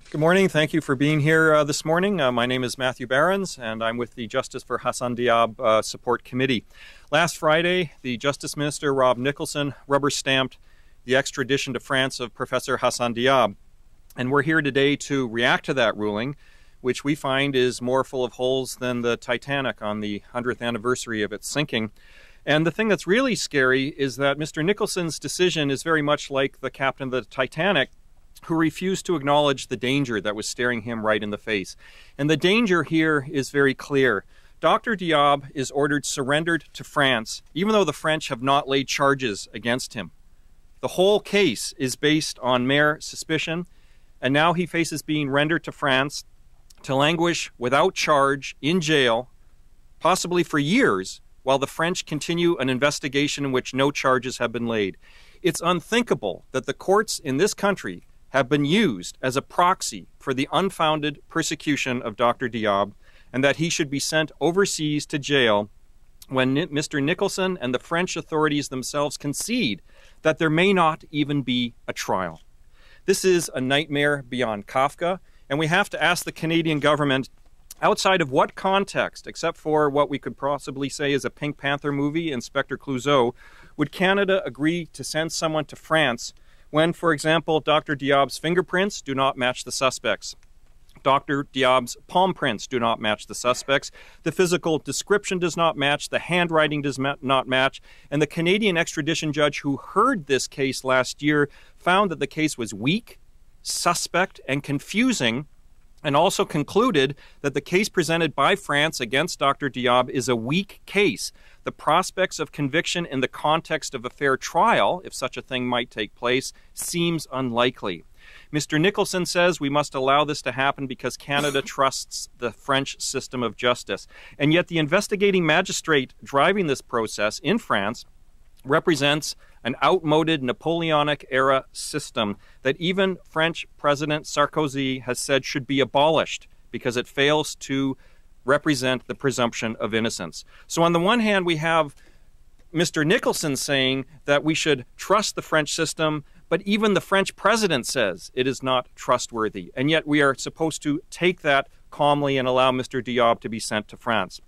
Good morning. Thank you for being here this morning. My name is Matthew Barons, and I'm with the Justice for Hassan Diab Support Committee. Last Friday, the Justice Minister, Rob Nicholson, rubber-stamped the extradition to France of Professor Hassan Diab. And we're here today to react to that ruling, which we find is more full of holes than the Titanic on the 100th anniversary of its sinking. And the thing that's really scary is that Mr. Nicholson's decision is very much like the captain of the Titanic, who refused to acknowledge the danger that was staring him right in the face. And the danger here is very clear. Dr. Diab is ordered surrendered to France, even though the French have not laid charges against him. The whole case is based on mere suspicion, and now he faces being rendered to France to languish without charge in jail, possibly for years, while the French continue an investigation in which no charges have been laid. It's unthinkable that the courts in this country have been used as a proxy for the unfounded persecution of Dr. Diab, and that he should be sent overseas to jail when Mr. Nicholson and the French authorities themselves concede that there may not even be a trial. This is a nightmare beyond Kafka, and we have to ask the Canadian government, outside of what context, except for what we could possibly say is a Pink Panther movie, Inspector Clouseau, would Canada agree to send someone to France when, for example, Dr. Diab's fingerprints do not match the suspects? Dr. Diab's palm prints do not match the suspects. The physical description does not match. The handwriting does not match. And the Canadian extradition judge who heard this case last year found that the case was weak, suspect, and confusing, and also concluded that the case presented by France against Dr. Diab is a weak case. The prospects of conviction in the context of a fair trial, if such a thing might take place, seems unlikely. Mr. Nicholson says we must allow this to happen because Canada trusts the French system of justice. And yet the investigating magistrate driving this process in France represents an outmoded Napoleonic-era system that even French President Sarkozy has said should be abolished because it fails to represent the presumption of innocence. So on the one hand, we have Mr. Nicholson saying that we should trust the French system, but even the French president says it is not trustworthy. And yet we are supposed to take that calmly and allow Mr. Diab to be sent to France.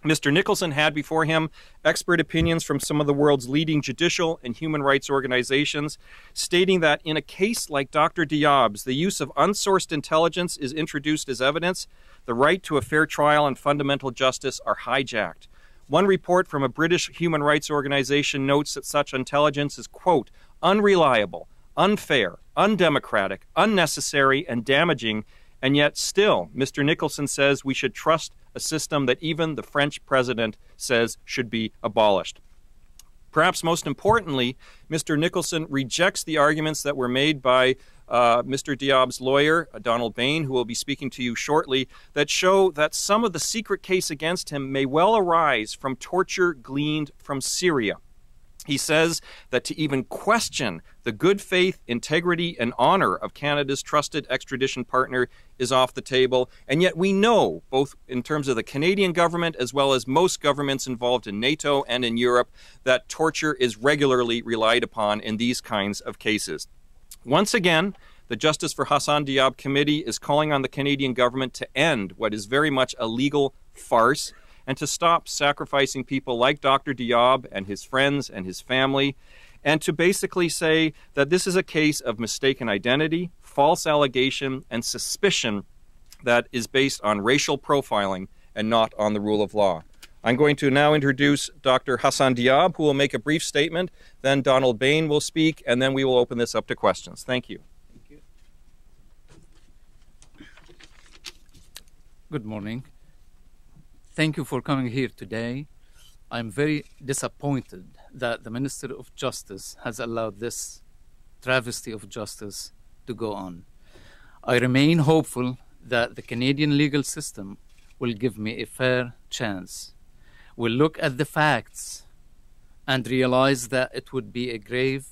Mr. Nicholson had before him expert opinions from some of the world's leading judicial and human rights organizations, stating that in a case like Dr. Diab's, the use of unsourced intelligence is introduced as evidence. The right to a fair trial and fundamental justice are hijacked. One report from a British human rights organization notes that such intelligence is, quote, unreliable, unfair, undemocratic, unnecessary, and damaging. And yet still, Mr. Nicholson says we should trust a system that even the French president says should be abolished. Perhaps most importantly, Mr. Nicholson rejects the arguments that were made by Mr. Diab's lawyer, Donald Bain, who will be speaking to you shortly, that show that some of the secret case against him may well arise from torture gleaned from Syria. He says that to even question the good faith, integrity, and honor of Canada's trusted extradition partner is off the table. And yet we know, both in terms of the Canadian government as well as most governments involved in NATO and in Europe, that torture is regularly relied upon in these kinds of cases. Once again, the Justice for Hassan Diab Committee is calling on the Canadian government to end what is very much a legal farce and to stop sacrificing people like Dr. Diab and his friends and his family, and to basically say that this is a case of mistaken identity, false allegation, and suspicion that is based on racial profiling and not on the rule of law. I'm going to now introduce Dr. Hassan Diab, who will make a brief statement, then Donald Bain will speak, and then we will open this up to questions. Thank you. Thank you. Good morning. Thank you for coming here today. I'm very disappointed that the Minister of Justice has allowed this travesty of justice to go on. I remain hopeful that the Canadian legal system will give me a fair chance, will look at the facts and realize that it would be a grave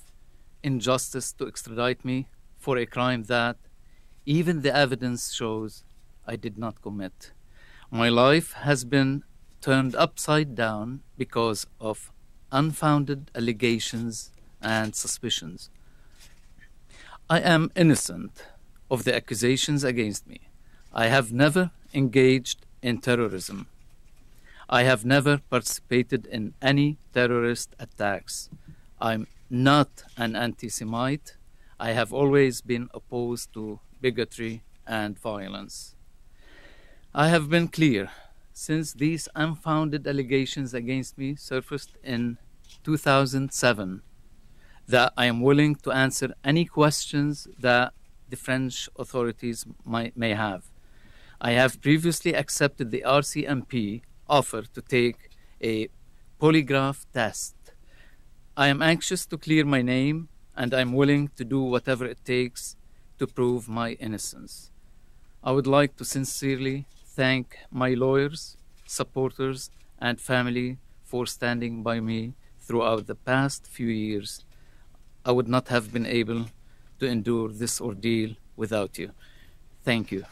injustice to extradite me for a crime that even the evidence shows I did not commit. My life has been turned upside down because of unfounded allegations and suspicions. I am innocent of the accusations against me. I have never engaged in terrorism. I have never participated in any terrorist attacks. I'm not an anti-Semite. I have always been opposed to bigotry and violence. I have been clear since these unfounded allegations against me surfaced in 2007 that I am willing to answer any questions that the French authorities may have. I have previously accepted the RCMP offer to take a polygraph test. I am anxious to clear my name, and I'm willing to do whatever it takes to prove my innocence. I would like to sincerely thank my lawyers, supporters, and family for standing by me throughout the past few years. I would not have been able to endure this ordeal without you. Thank you.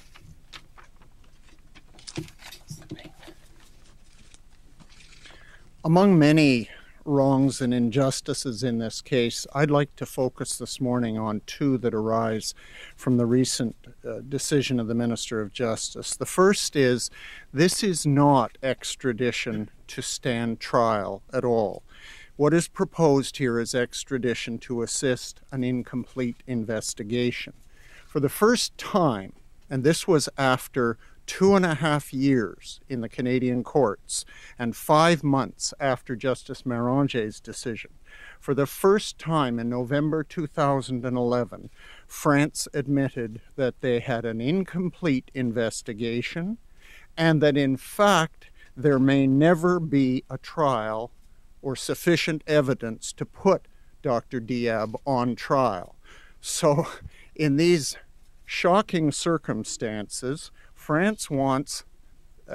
Among many wrongs and injustices in this case, I'd like to focus this morning on two that arise from the recent decision of the Minister of Justice. The first is, this is not extradition to stand trial at all. What is proposed here is extradition to assist an incomplete investigation. For the first time, and this was after 2.5 years in the Canadian courts and 5 months after Justice Méranger's decision, for the first time in November 2011, France admitted that they had an incomplete investigation and that in fact there may never be a trial or sufficient evidence to put Dr. Diab on trial. So in these shocking circumstances, France wants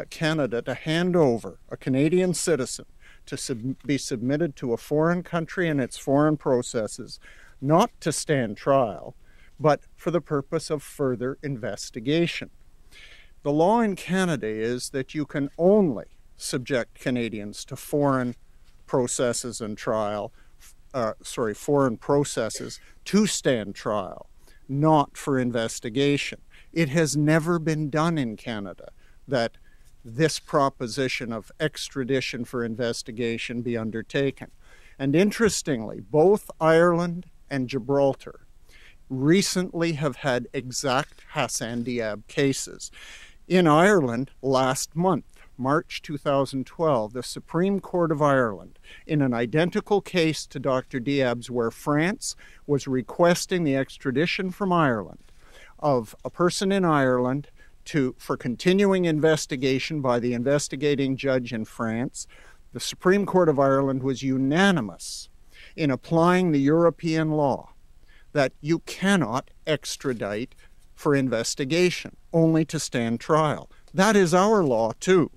Canada to hand over a Canadian citizen to be submitted to a foreign country and its foreign processes, not to stand trial, but for the purpose of further investigation. The law in Canada is that you can only subject Canadians to foreign processes and foreign processes to stand trial, not for investigation. It has never been done in Canada that this proposition of extradition for investigation be undertaken. And interestingly, both Ireland and Gibraltar recently have had exact Hassan Diab cases. In Ireland, last month, March 2012, the Supreme Court of Ireland, in an identical case to Dr. Diab's, where France was requesting the extradition from Ireland of a person in Ireland for continuing investigation by the investigating judge in France, the Supreme Court of Ireland was unanimous in applying the European law that you cannot extradite for investigation, only to stand trial. That is our law too.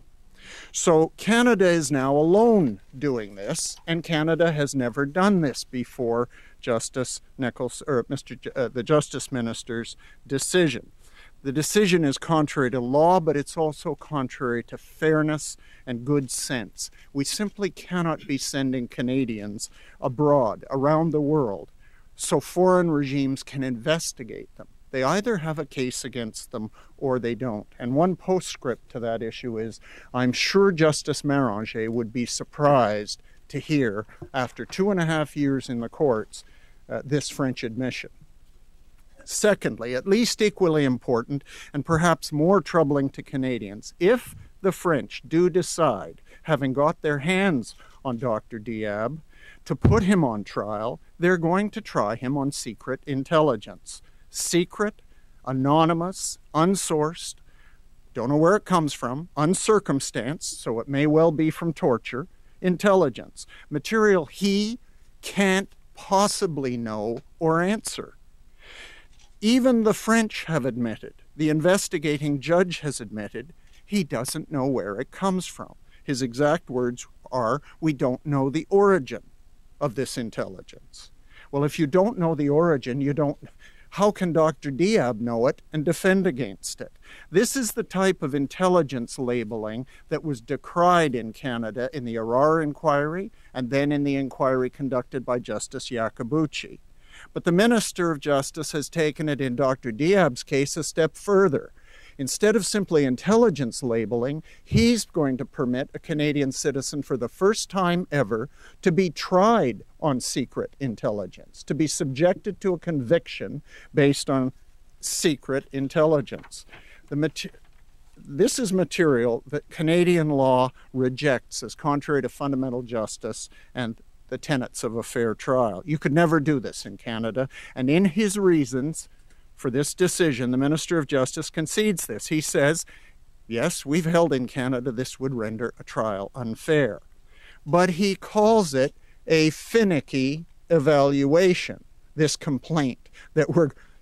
So Canada is now alone doing this, and Canada has never done this before Justice Nicholson, or the Justice Minister's decision. The decision is contrary to law, but it's also contrary to fairness and good sense. We simply cannot be sending Canadians abroad, around the world, so foreign regimes can investigate them. They either have a case against them or they don't. And one postscript to that issue is, I'm sure Justice Méranger would be surprised to hear, after 2.5 years in the courts, this French admission. Secondly, at least equally important and perhaps more troubling to Canadians, if the French do decide, having got their hands on Dr. Diab, to put him on trial, they're going to try him on secret intelligence. Secret, anonymous, unsourced, don't know where it comes from, uncircumstanced, so it may well be from torture, intelligence, material he can't possibly know or answer. Even the French have admitted, the investigating judge has admitted, he doesn't know where it comes from. His exact words are, we don't know the origin of this intelligence. Well, if you don't know the origin, how can Dr. Diab know it and defend against it? This is the type of intelligence labeling that was decried in Canada in the Arar inquiry and then in the inquiry conducted by Justice Iacobucci. But the Minister of Justice has taken it in Dr. Diab's case a step further. Instead of simply intelligence labeling, he's going to permit a Canadian citizen for the first time ever to be tried on secret intelligence, to be subjected to a conviction based on secret intelligence. This is material that Canadian law rejects as contrary to fundamental justice and the tenets of a fair trial. You could never do this in Canada, and in his reasons for this decision, the Minister of Justice concedes this. He says, yes, we've held in Canada this would render a trial unfair. But he calls it a finicky evaluation, this complaint that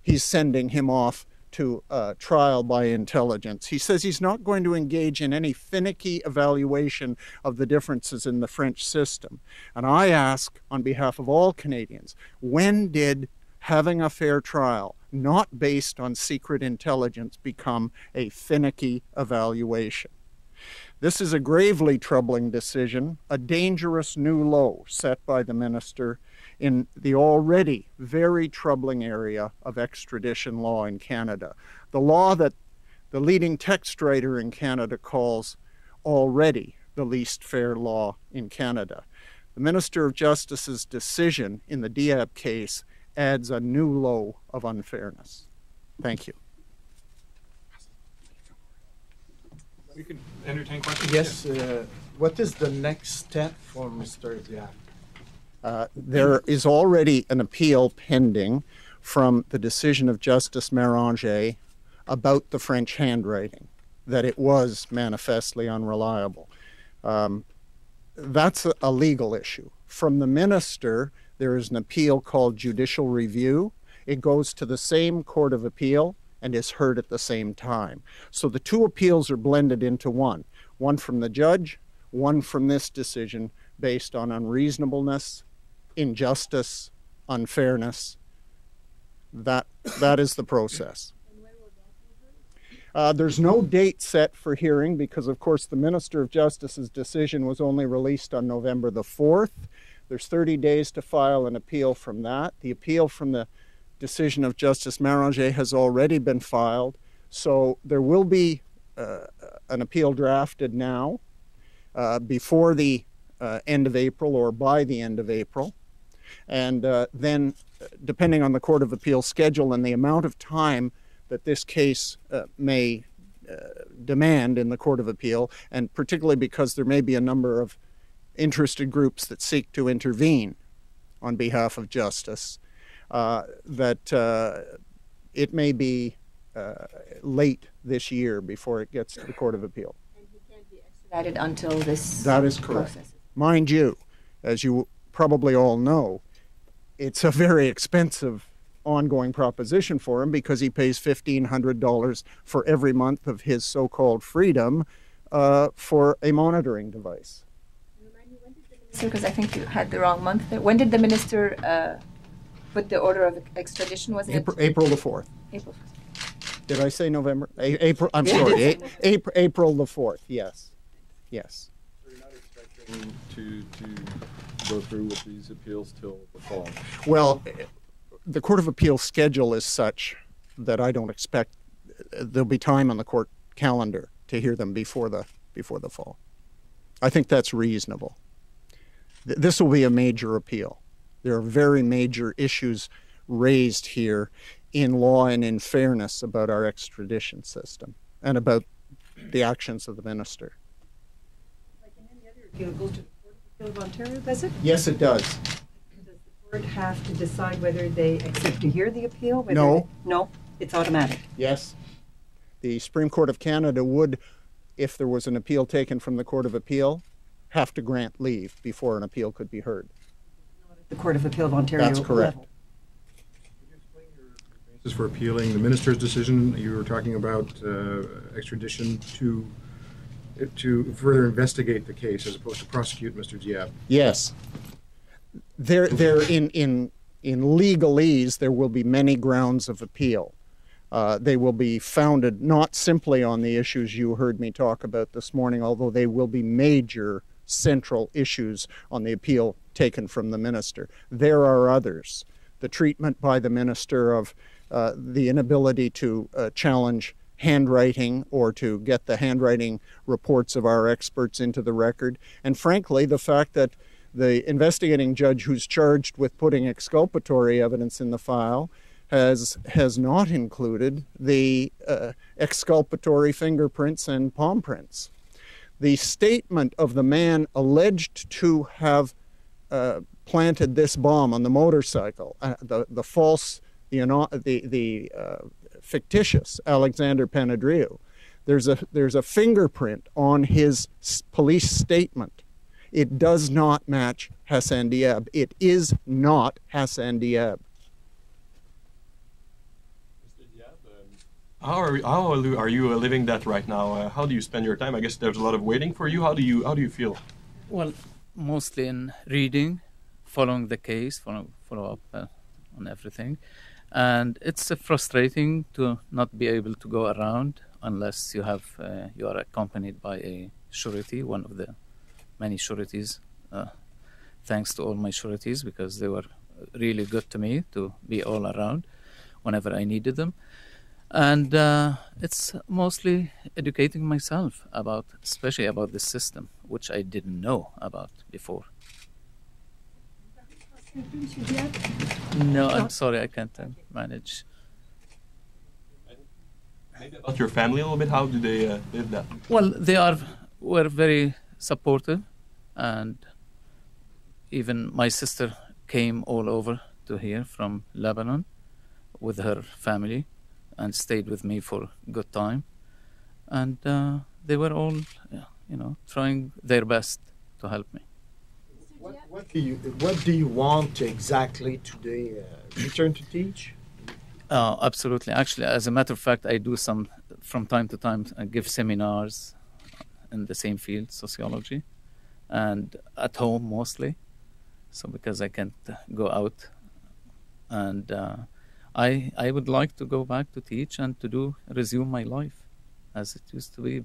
he's sending him off to trial by intelligence. He says he's not going to engage in any finicky evaluation of the differences in the French system. And I ask, on behalf of all Canadians, when did having a fair trial, not based on secret intelligence, become a finicky evaluation? This is a gravely troubling decision, a dangerous new low set by the minister in the already very troubling area of extradition law in Canada. The law that the leading text writer in Canada calls already the least fair law in Canada. The Minister of Justice's decision in the Diab case adds a new low of unfairness. Thank you. We can entertain questions. Yes. What is the next step for Mr. Diab? There is already an appeal pending from the decision of Justice Méranger about the French handwriting, that it was manifestly unreliable. That's a legal issue. From the minister, there is an appeal called judicial review. It goes to the same court of appeal and is heard at the same time. So the two appeals are blended into one from the judge, one from this decision based on unreasonableness, injustice, unfairness. That is the process. There's no date set for hearing because, of course, the Minister of Justice's decision was only released on November the 4th. There's 30 days to file an appeal from that. The appeal from the decision of Justice Méranger has already been filed. So there will be an appeal drafted now before the end of April or by the end of April. And then, depending on the Court of Appeal schedule and the amount of time that this case may demand in the Court of Appeal, and particularly because there may be a number of interested groups that seek to intervene on behalf of justice, that it may be late this year before it gets to the Court of Appeal. And he can't be extradited until this That is correct. process. Mind you, as you probably all know, it's a very expensive ongoing proposition for him because he pays $1,500 for every month of his so-called freedom for a monitoring device. Remind me, when did the minister, because I think you had the wrong month there, when did the minister put the order of extradition? Was it April the 4th. April 1st. Did I say November? April. I'm sorry. April the 4th. Yes. Yes. So you're not expecting to go through with these appeals till the fall? Well, the Court of Appeal schedule is such that I don't expect there'll be time on the court calendar to hear them before the fall. I think that's reasonable. This will be a major appeal. There are very major issues raised here in law and in fairness about our extradition system and about the actions of the minister. Like in any other appeal, it goes to the Court of Appeal of Ontario, does it? Yes, it does. Does the court have to decide whether they accept to hear the appeal? No. No, it's automatic. Yes. The Supreme Court of Canada would, if there was an appeal taken from the Court of Appeal, have to grant leave before an appeal could be heard. The Court of Appeal of Ontario That's correct. level. Can you explain your basis for appealing the minister's decision? You were talking about extradition to further investigate the case as opposed to prosecute Mr. Diab. Yes. There in legalese, there will be many grounds of appeal. They will be founded not simply on the issues you heard me talk about this morning, although they will be major central issues on the appeal taken from the minister. There are others the treatment by the minister of the inability to challenge handwriting or to get the handwriting reports of our experts into the record, and frankly, the fact that the investigating judge who's charged with putting exculpatory evidence in the file has not included the exculpatory fingerprints and palm prints. The statement of the man alleged to have planted this bomb on the motorcycle, the false, the fictitious Alexander Penadriu, there's a fingerprint on his police statement. It does not match Hassan Diab. It is not Hassan Diab. How are you living that right now? How do you spend your time? I guess there's a lot of waiting for you. How do you feel? Well, mostly in reading, following the case, follow up on everything, and it's frustrating to not be able to go around unless you are accompanied by a surety, one of the many sureties. Thanks to all my sureties, because they were really good to me to be all around whenever I needed them. And it's mostly educating myself especially about the system, which I didn't know about before. No, I'm sorry, I can't manage. Maybe about your family a little bit. How do they live that? Well, were very supportive, and even my sister came all over to here from Lebanon with her family and stayed with me for a good time, and they were all, trying their best to help me. What do you want exactly today? Return to teach? Absolutely. Actually, as a matter of fact, I do some from time to time. I give seminars in the same field, sociology, and at home mostly. So because I can't go out, and I would like to go back to teach and to resume my life as it used to be,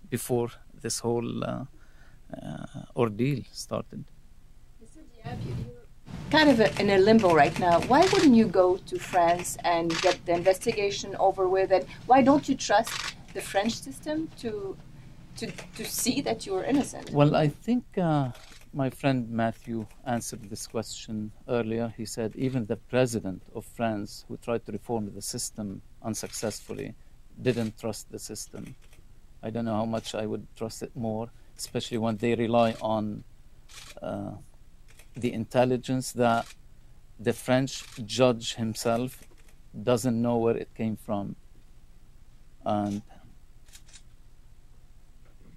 before this whole ordeal started. Mr. Diab, you're kind of in a limbo right now. Why wouldn't you go to France and get the investigation over with? And why don't you trust the French system to see that you're innocent? Well, I think my friend Matthew answered this question earlier. He said even the president of France, who tried to reform the system unsuccessfully, didn't trust the system. I don't know how much I would trust it more, especially when they rely on the intelligence that the French judge himself doesn't know where it came from. And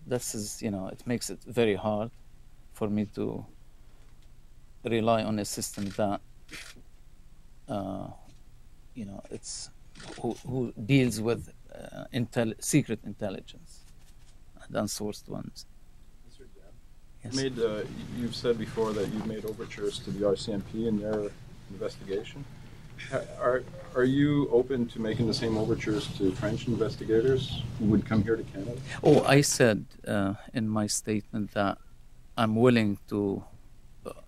this is, it makes it very hard for me to rely on a system that, it's who deals with secret intelligence and unsourced ones. Mr. Diab, Yes. you've said before that you've made overtures to the RCMP in their investigation. Are you open to making the same overtures to French investigators who would come here to Canada? Oh, I said in my statement that I'm willing to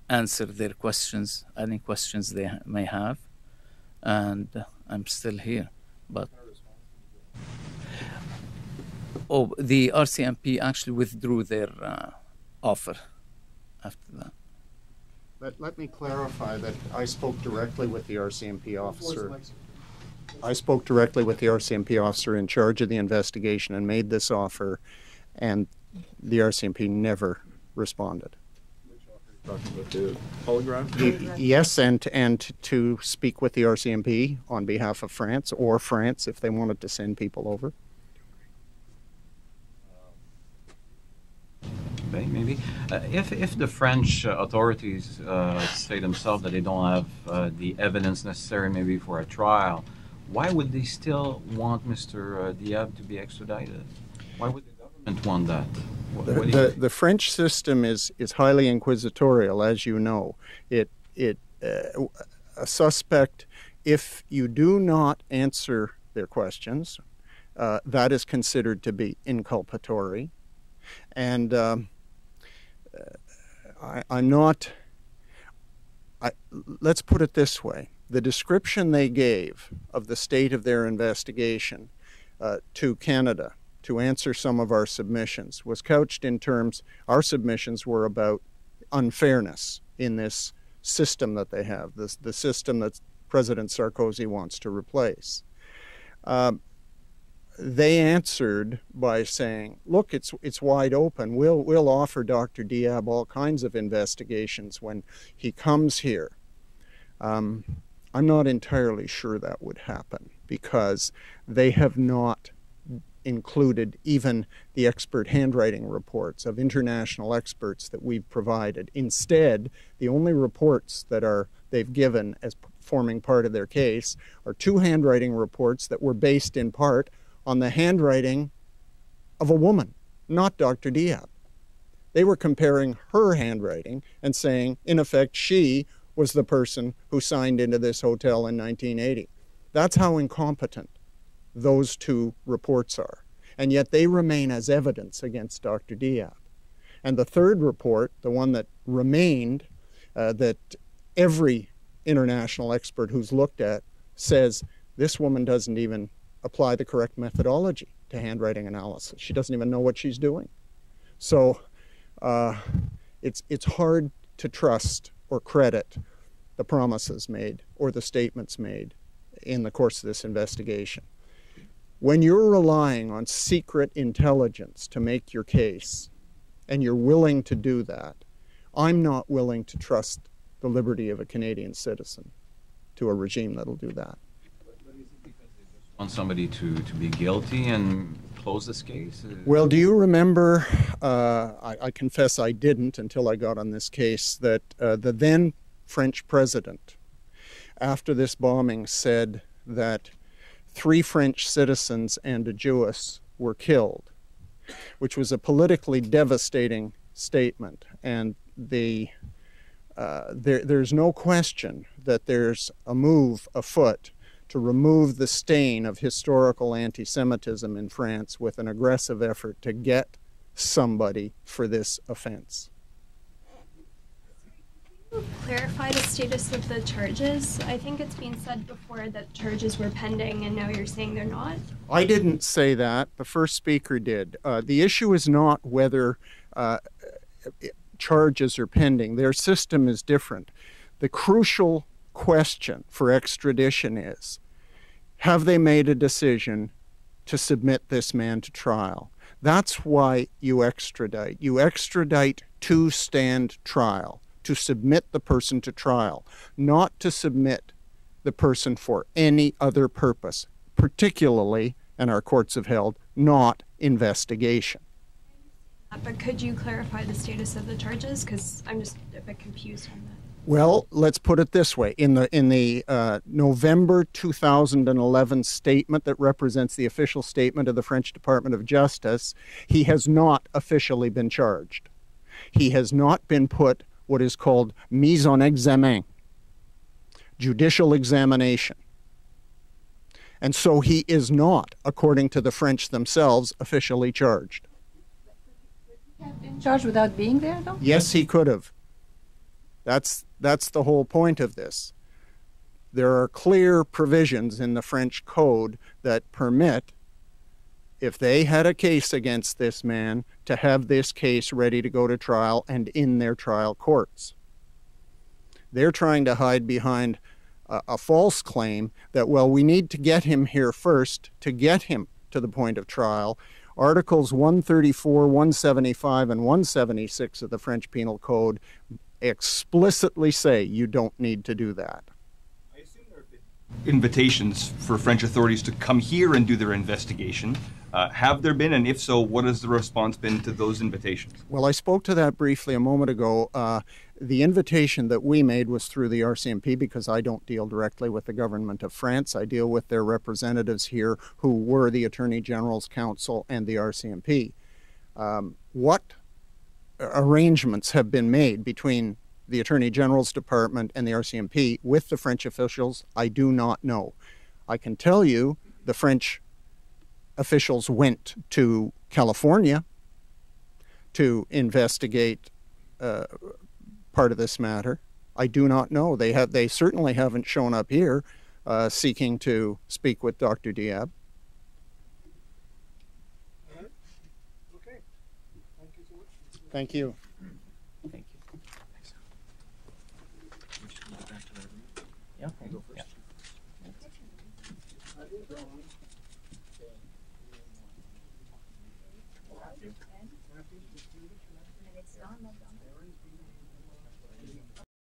answer their questions, any questions they may have, and I'm still here. But the RCMP actually withdrew their offer after that. Let me clarify that I spoke directly with the RCMP officer. I spoke directly with the RCMP officer in charge of the investigation and made this offer, and the RCMP never responded. Which offer are you talking about? The polygraph? Yes, and to speak with the RCMP on behalf of France, or France if they wanted to send people over. Maybe. If the French authorities say themselves that they don't have the evidence necessary maybe for a trial, why would they still want Mr. Diab to be extradited? Why would the government want that? The French system is highly inquisitorial, as you know. A suspect, if you do not answer their questions, that is considered to be inculpatory. And let's put it this way. The description they gave of the state of their investigation to Canada to answer some of our submissions was couched in terms, our submissions were about unfairness in this system that they have, the system that President Sarkozy wants to replace. They answered by saying, look, it's wide open. We'll offer Dr. Diab all kinds of investigations when he comes here. I'm not entirely sure that would happen because they have not included even the expert handwriting reports of international experts that we've provided. Instead, the only reports that they've given as forming part of their case are two handwriting reports that were based in part on the handwriting of a woman, not Dr. Diab. They were comparing her handwriting and saying, in effect, she was the person who signed into this hotel in 1980. That's how incompetent those two reports are. And yet they remain as evidence against Dr. Diab. And the third report, the one that remained, that every international expert who's looked at says this woman doesn't even apply the correct methodology to handwriting analysis. She doesn't even know what she's doing. So it's hard to trust or credit the promises made or the statements made in the course of this investigation. When you're relying on secret intelligence to make your case, and you're willing to do that, I'm not willing to trust the liberty of a Canadian citizen to a regime that'll do that. Want somebody to be guilty and close this case? Well, do you remember, I confess I didn't until I got on this case, that the then French president, after this bombing, said that 3 French citizens and a Jewess were killed, which was a politically devastating statement. And there's no question that there's a move afoot to remove the stain of historical anti-Semitism in France with an aggressive effort to get somebody for this offense. Can you clarify the status of the charges? I think it's been said before that charges were pending and now you're saying they're not. I didn't say that. The first speaker did. The issue is not whether charges are pending. Their system is different. The crucial question for extradition is, have they made a decision to submit this man to trial? That's why you extradite. You extradite to stand trial, to submit the person to trial, not to submit the person for any other purpose, particularly, and our courts have held, not investigation. But could you clarify the status of the charges? Because I'm just a bit confused on that. Well, let's put it this way. In the November 2011 statement that represents the official statement of the French Department of Justice, he has not officially been charged. He has not been put what is called mise en examen, judicial examination. And so he is not, according to the French themselves, officially charged. Could he have been charged without being there, though? Yes, he could have. That's the whole point of this. There are clear provisions in the French code that permit, if they had a case against this man, to have this case ready to go to trial and in their trial courts. They're trying to hide behind a false claim that, well, we need to get him here first to get him to the point of trial. Articles 134, 175, and 176 of the French Penal Code explicitly say you don't need to do that. I assume there have been invitations for French authorities to come here and do their investigation. Have there been, and if so, what has the response been to those invitations? Well, I spoke to that briefly a moment ago. The invitation that we made was through the RCMP because I don't deal directly with the government of France. I deal with their representatives here who were the Attorney General's Council and the RCMP. What arrangements have been made between the Attorney General's Department and the RCMP with the French officials, I do not know. I can tell you the French officials went to California to investigate part of this matter. I do not know. They certainly haven't shown up here seeking to speak with Dr. Diab. Okay. Thank you so much. Thank you. Thank you.